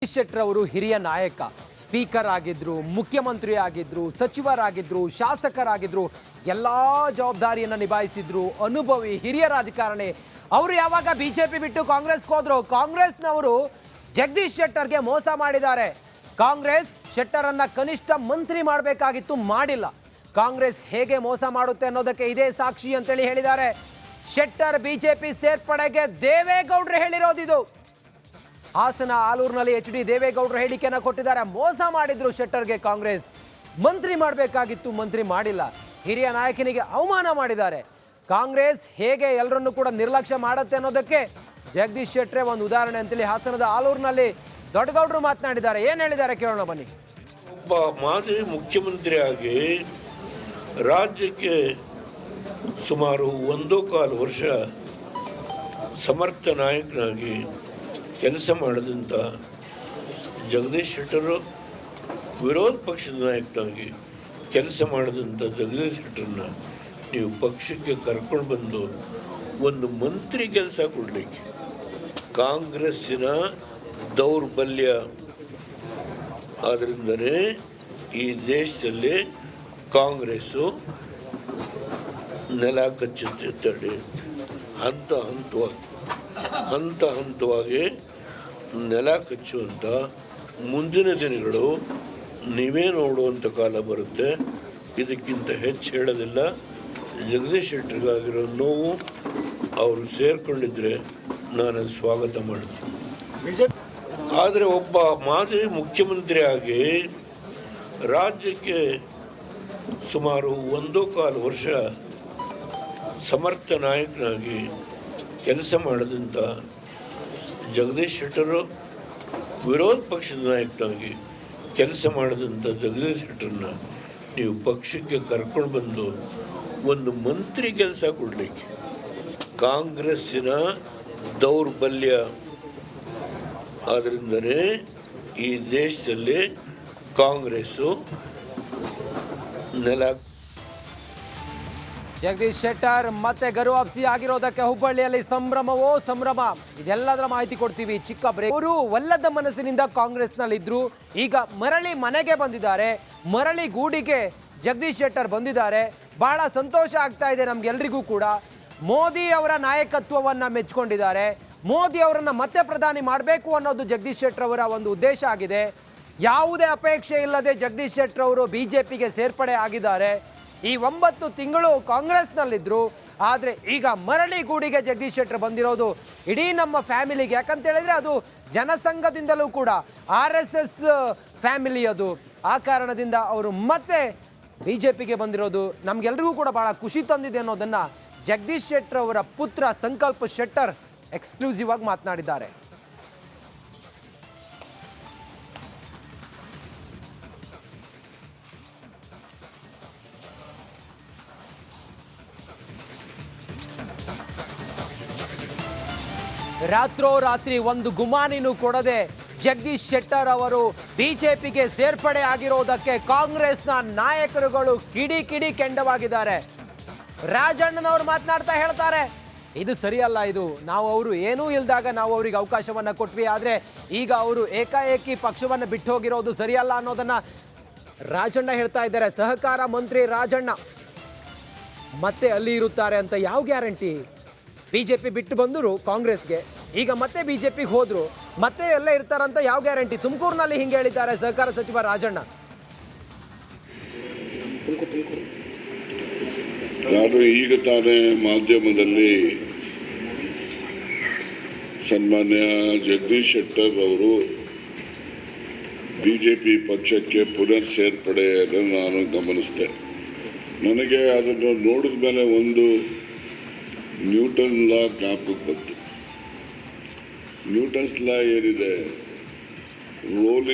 ಶೆಟ್ಟರ್ ಅವರು ಹಿರಿಯ ನಾಯಕ, ಸ್ಪೀಕರ್ ಆಗಿದ್ರು, ಮುಖ್ಯಮಂತ್ರಿ ಆಗಿದ್ರು, ಸಚಿವರಾಗಿದ್ರು, ಶಾಸಕರಾಗಿದ್ರು, ಎಲ್ಲಾ ಜವಾಬ್ದಾರಿಯನ್ನು ನಿಭಾಯಿಸಿದ್ರು. ಅನುಭವಿ ಹಿರಿಯ ರಾಜಕಾರಣಿ. ಅವರು ಯಾವಾಗ ಬಿಜೆಪಿ ಬಿಟ್ಟು ಕಾಂಗ್ರೆಸ್ಗೆ ಹೋದ್ರು, ಕಾಂಗ್ರೆಸ್ನವರು ಜಗದೀಶ್ ಶೆಟ್ಟರ್ಗೆ ಮೋಸ ಮಾಡಿದ್ದಾರೆ. ಕಾಂಗ್ರೆಸ್ ಶೆಟ್ಟರನ್ನ ಕನಿಷ್ಠ ಮಂತ್ರಿ ಮಾಡಬೇಕಾಗಿತ್ತು, ಮಾಡಿಲ್ಲ. ಕಾಂಗ್ರೆಸ್ ಹೇಗೆ ಮೋಸ ಮಾಡುತ್ತೆ ಅನ್ನೋದಕ್ಕೆ ಇದೇ ಸಾಕ್ಷಿ ಅಂತೇಳಿ ಹೇಳಿದ್ದಾರೆ. ಶೆಟ್ಟರ್ ಬಿಜೆಪಿ ಸೇರ್ಪಡೆಗೆ ದೇವೇಗೌಡರು ಹೇಳಿರೋದಿದು. ಹಾಸನ ಆಲೂರಿನಲ್ಲಿ ಎಚ್.ಡಿ. ದೇವೇಗೌಡರು ಹೇಳಿಕೆಯನ್ನು ಕೊಟ್ಟಿದ್ದಾರೆ. ಮೋಸ ಮಾಡಿದ್ರು ಶೆಟ್ಟರ್ಗೆ ಕಾಂಗ್ರೆಸ್. ಮಂತ್ರಿ ಮಾಡಬೇಕಾಗಿತ್ತು, ಮಂತ್ರಿ ಮಾಡಿಲ್ಲ. ಹಿರಿಯ ನಾಯಕನಿಗೆ ಅವಮಾನ ಮಾಡಿದ್ದಾರೆ. ಕಾಂಗ್ರೆಸ್ ಹೇಗೆ ಎಲ್ಲರನ್ನು ಕೂಡ ನಿರ್ಲಕ್ಷ್ಯ ಮಾಡುತ್ತೆ ಅನ್ನೋದಕ್ಕೆ ಜಗದೀಶ್ ಶೆಟ್ಟರ್ ಒಂದು ಉದಾಹರಣೆ ಅಂತೇಳಿ ಹಾಸನದ ಆಲೂರಿನಲ್ಲಿ ದೊಡ್ಡಗೌಡರು ಮಾತನಾಡಿದ್ದಾರೆ. ಏನ್ ಹೇಳಿದ್ದಾರೆ ಕೇಳೋಣ ಬನ್ನಿ. ಒಬ್ಬ ಮಾಜಿ ಮುಖ್ಯಮಂತ್ರಿಯಾಗಿ ರಾಜ್ಯಕ್ಕೆ ಸುಮಾರು 1.25 ವರ್ಷ ಸಮರ್ಥ ನಾಯಕನಾಗಿ ಕೆಲಸ ಮಾಡಿದಂಥ ಜಗದೀಶ್ ಶೆಟ್ಟರು, ವಿರೋಧ ಪಕ್ಷದ ನಾಯಕನಾಗಿ ಕೆಲಸ ಮಾಡಿದಂಥ ಜಗದೀಶ್ ಶೆಟ್ಟರನ್ನ ನೀವು ಪಕ್ಷಕ್ಕೆ ಕರ್ಕೊಂಡು ಬಂದು ಒಂದು ಮಂತ್ರಿ ಕೆಲಸ ಕೊಡಲಿಕ್ಕೆ ಕಾಂಗ್ರೆಸ್ಸಿನ ದೌರ್ಬಲ್ಯ. ಆದ್ದರಿಂದಲೇ ಈ ದೇಶದಲ್ಲಿ ಕಾಂಗ್ರೆಸ್ಸು ನೆಲ ಕಚ್ಚುತ್ತೆ ತಡೆ ಹಂತ ಹಂತವಾಗಿ ನೆಲ ಕಚ್ಚುವಂಥ ಮುಂದಿನ ದಿನಗಳು ನೀವೇ ನೋಡುವಂಥ ಕಾಲ ಬರುತ್ತೆ. ಇದಕ್ಕಿಂತ ಹೆಚ್ಚು ಹೇಳೋದಿಲ್ಲ. ಜಗದೀಶ್ ಶೆಟ್ಟರ್ಗಾಗಿರೋ ನೋವು ಅವರು ಸೇರಿಕೊಂಡಿದ್ರೆ ನಾನು ಸ್ವಾಗತ ಮಾಡ್ತೀನಿ. ಆದರೆ ಒಬ್ಬ ಮಾಜಿ ಮುಖ್ಯಮಂತ್ರಿಯಾಗಿ ರಾಜ್ಯಕ್ಕೆ ಸುಮಾರು 1.25 ವರ್ಷ ಸಮರ್ಥ ನಾಯಕನಾಗಿ ಕೆಲಸ ಮಾಡಿದಂಥ ಜಗದೀಶ್ ಶೆಟ್ಟರು, ವಿರೋಧ ಪಕ್ಷದ ನಾಯಕನಾಗಿ ಕೆಲಸ ಮಾಡಿದಂಥ ಜಗದೀಶ್ ಶೆಟ್ಟರನ್ನ ನೀವು ಪಕ್ಷಕ್ಕೆ ಕರ್ಕೊಂಡು ಬಂದು ಒಂದು ಮಂತ್ರಿ ಕೆಲಸ ಕೊಡಲಿಕ್ಕೆ ಕಾಂಗ್ರೆಸ್ಸಿನ ದೌರ್ಬಲ್ಯ. ಆದ್ದರಿಂದಲೇ ಈ ದೇಶದಲ್ಲಿ ಕಾಂಗ್ರೆಸ್ಸು ನೆಲ. ಜಗದೀಶ್ ಶೆಟ್ಟರ್ ಮತ್ತೆ ಗರುವಾಪ್ಸಿ ಆಗಿರೋದಕ್ಕೆ ಹುಬ್ಬಳ್ಳಿಯಲ್ಲಿ ಸಂಭ್ರಮವೋ ಸಂಭ್ರಮ. ಇದೆಲ್ಲದರ ಮಾಹಿತಿ ಕೊಡ್ತೀವಿ. ಚಿಕ್ಕ ಬ್ರೇಕ್. ಅವರು ಒಲ್ಲದ ಮನಸ್ಸಿನಿಂದ ಕಾಂಗ್ರೆಸ್ನಲ್ಲಿದ್ರು, ಈಗ ಮರಳಿ ಮನೆಗೆ ಬಂದಿದ್ದಾರೆ. ಮರಳಿ ಗೂಡಿಗೆ ಜಗದೀಶ್ ಶೆಟ್ಟರ್ ಬಂದಿದ್ದಾರೆ. ಬಹಳ ಸಂತೋಷ ಆಗ್ತಾ ಇದೆ ನಮ್ಗೆಲ್ರಿಗೂ ಕೂಡ. ಮೋದಿ ಅವರ ನಾಯಕತ್ವವನ್ನ ಮೆಚ್ಕೊಂಡಿದ್ದಾರೆ. ಮೋದಿ ಅವರನ್ನ ಮತ್ತೆ ಪ್ರಧಾನಿ ಮಾಡಬೇಕು ಅನ್ನೋದು ಜಗದೀಶ್ ಶೆಟ್ಟರ್ ಅವರ ಒಂದು ಉದ್ದೇಶ ಆಗಿದೆ. ಯಾವುದೇ ಅಪೇಕ್ಷೆ ಇಲ್ಲದೆ ಜಗದೀಶ್ ಶೆಟ್ಟರ್ ಅವರು ಬಿಜೆಪಿಗೆ ಸೇರ್ಪಡೆ ಆಗಿದ್ದಾರೆ. ಈ 9 ತಿಂಗಳು ಕಾಂಗ್ರೆಸ್ನಲ್ಲಿದ್ದರು. ಆದರೆ ಈಗ ಮರಳಿ ಗೂಡಿಗೆ ಜಗದೀಶ್ ಶೆಟ್ಟರ್ ಬಂದಿರೋದು ಇಡೀ ನಮ್ಮ ಫ್ಯಾಮಿಲಿಗೆ. ಯಾಕಂತ ಹೇಳಿದ್ರೆ ಅದು ಜನಸಂಘದಿಂದಲೂ ಕೂಡ RSS ಫ್ಯಾಮಿಲಿ ಅದು. ಆ ಕಾರಣದಿಂದ ಅವರು ಮತ್ತೆ ಬಿಜೆಪಿಗೆ ಬಂದಿರೋದು ನಮ್ಗೆಲ್ರಿಗೂ ಕೂಡ ಬಹಳ ಖುಷಿ ತಂದಿದೆ ಅನ್ನೋದನ್ನ ಜಗದೀಶ್ ಶೆಟ್ಟರ್ ಅವರ ಪುತ್ರ ಸಂಕಲ್ಪ ಶೆಟ್ಟರ್ ಎಕ್ಸ್ಕ್ಲೂಸಿವ್ ಆಗಿ ಮಾತನಾಡಿದ್ದಾರೆ. ರಾತ್ರೋರಾತ್ರಿ ಒಂದು ಗುಮಾನಿನೂ ಕೊಡದೆ ಜಗದೀಶ್ ಶೆಟ್ಟರ್ ಅವರು ಬಿಜೆಪಿಗೆ ಸೇರ್ಪಡೆ ಆಗಿರೋದಕ್ಕೆ ಕಾಂಗ್ರೆಸ್ನ ನಾಯಕರುಗಳು ಕಿಡಿ ಕೆಂಡವಾಗಿದ್ದಾರೆ. ರಾಜಣ್ಣನವರು ಮಾತನಾಡ್ತಾ ಹೇಳ್ತಾರೆ, ಇದು ಸರಿಯಲ್ಲ. ಇದು ನಾವು ಅವರು ಏನೂ ಇಲ್ದಾಗ ನಾವು ಅವರಿಗೆ ಅವಕಾಶವನ್ನ ಕೊಟ್ವಿ. ಆದರೆ ಈಗ ಅವರು ಏಕಾಏಕಿ ಪಕ್ಷವನ್ನು ಬಿಟ್ಟು ಹೋಗಿರೋದು ಸರಿಯಲ್ಲ ಅನ್ನೋದನ್ನ ರಾಜಣ್ಣ ಹೇಳ್ತಾ ಇದ್ದಾರೆ. ಸಹಕಾರ ಮಂತ್ರಿ ರಾಜಣ್ಣ ಮತ್ತೆ ಅಲ್ಲಿ ಇರುತ್ತಾರೆ ಅಂತ ಯಾವ ಗ್ಯಾರಂಟಿ? ಬಿಜೆಪಿ ಬಿಟ್ಟು ಬಂದರು ಕಾಂಗ್ರೆಸ್ಗೆ, ಈಗ ಮತ್ತೆ ಬಿಜೆಪಿಗೆ ಹೋದ್ರು, ಮತ್ತೆ ಎಲ್ಲ ಇರ್ತಾರಂತ ಯಾವ ಗ್ಯಾರಂಟಿ? ತುಮಕೂರಿನಲ್ಲಿ ಹಿಂಗೆ ಹೇಳಿದ್ದಾರೆ ಸಹಕಾರ ಸಚಿವ ರಾಜಣ್ಣ. ನಾನು ಈಗ ತಾನೇ ಮಾಧ್ಯಮದಲ್ಲಿ ಸನ್ಮಾನ್ಯ ಜಗದೀಶ್ ಶೆಟ್ಟರ್ ಅವರು ಬಿಜೆಪಿ ಪಕ್ಷಕ್ಕೆ ಪುನರ್ ಸೇರ್ಪಡೆಯನ್ನು ನಾನು ಗಮನಿಸಿದೆ. ನನಗೆ ಅದನ್ನು ನೋಡಿದ ಮೇಲೆ ಒಂದು ನ್ಯೂಟನ್ ಲಾ ಜ್ಞಾಪಕಕ್ಕೆ ಬಂತು. ನ್ಯೂಟನ್ಸ್ ಲಾ ಏನಿದೆ, ರೋಲಿಂಗ್